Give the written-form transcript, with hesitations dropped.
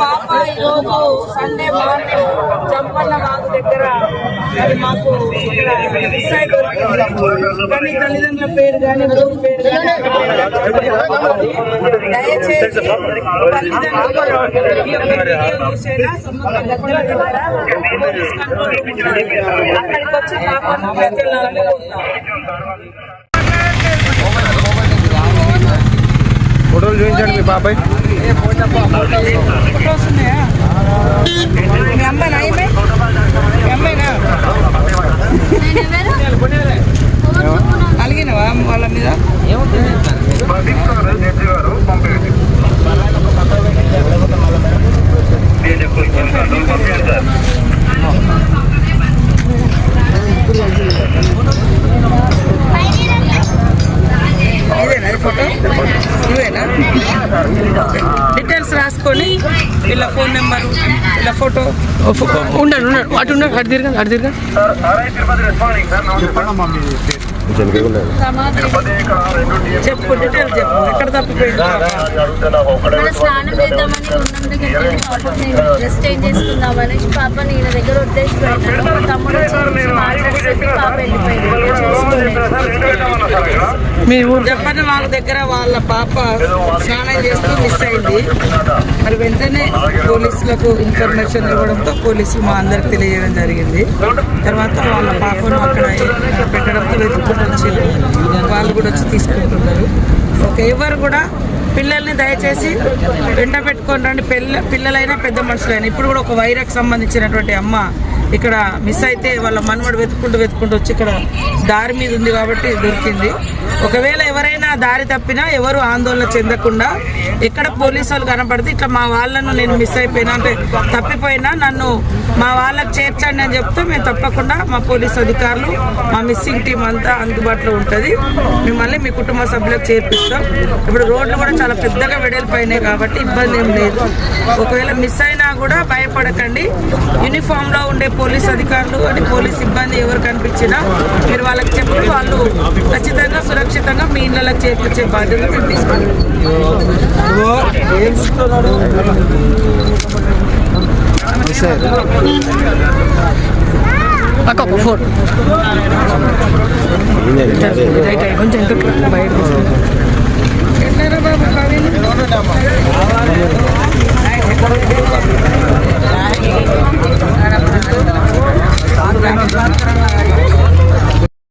పాప ఈరోజు Sunday morning చంపన్న వాగు దగ్గర అది మాకు మిస్ అయి దొరికింది. కానీ తల్లిదండ్రుల పేరు కానీ ఊరు పేరు కానీ దయచేసి తల్లిదండ్రులు చూసేనా సంబంధం పోలీస్ కంట్రోల్ అక్కడికి వచ్చి పాపను తీసుకెళ్ళాలని ఫోటోలు చూపించండి మీ బాబాయ్. ఫోటోస్ ఉన్నాయా? మీ అమ్మాయినా మీ అమ్మాయినా అలిగినవా వాళ్ళ మీద? ఇదేనా ఫోటో? ఇవేనా? డీటెయిల్స్ రాసుకొని ఇలా ఫోన్ నెంబరు ఇలా ఫోటో ఉండండి అటు ఉన్నారు అటు తిరగండి చెప్పు డీటెయిల్స్ చెప్పు. ఎక్కడ తప్పిపోయింది? స్నానం చేద్దామని జస్ట్ చేంజ్ చేసుకుందామని పాప నేను దగ్గర వదిలేసిపోయినాను. తమ్ముడు పాప మీ ఊరు చెప్పండి. వాళ్ళ దగ్గర వాళ్ళ పాప స్నానం చేస్తూ మిస్ అయింది. మరి వెంటనే పోలీసులకు ఇన్ఫర్మేషన్ ఇవ్వడంతో పోలీసులు మా అందరికి తెలియజేయడం జరిగింది. తర్వాత వాళ్ళ పాపను అక్కడ పెట్టడంతో వెతుక్కుంటూ వచ్చి వాళ్ళు కూడా వచ్చి తీసుకుంటున్నారు. ఓకే, ఎవరు కూడా పిల్లల్ని దయచేసి వెంట పెట్టుకొని రండి. పిల్లలైనా పెద్ద మనుషులైనా. ఇప్పుడు కూడా ఒక వైరక్ సంబంధించినటువంటి అమ్మ ఇక్కడ మిస్ అయితే వాళ్ళ మనవడు వెతుక్కుంటూ వచ్చి ఇక్కడ దారి మీద ఉంది కాబట్టి దొరికింది. ఒకవేళ ఎవరైనా దారి తప్పినా ఎవరు ఆందోళన చెందకుండా ఎక్కడ పోలీసు వాళ్ళు కనపడితే ఇట్లా మా వాళ్ళను నేను మిస్ అయిపోయినా అంటే తప్పిపోయినా నన్ను మా వాళ్ళకి చేర్చండి అని చెప్తే మేము తప్పకుండా మా పోలీసు అధికారులు మా మిస్సింగ్ టీం అంతా అందుబాటులో ఉంటుంది. మిమ్మల్ని మీ కుటుంబ సభ్యులకు చేర్పిస్తాం. ఇప్పుడు రోడ్లు కూడా చాలా పెద్దగా వెడల్పోయినాయి కాబట్టి ఇబ్బంది ఏం లేదు. ఒకవేళ మిస్ అయినా కూడా భయపడకండి. యూనిఫామ్లో ఉండే పోలీస్ అధికారులు అని పోలీస్ సిబ్బంది ఎవరు కనిపించినా మీరు వాళ్ళకి చెప్పి వాళ్ళు ఖచ్చితంగా సురక్షితంగా మీ ఇళ్ళకి చేర్పించే బాధ్యత మీరు తీసుకోండి. బాబు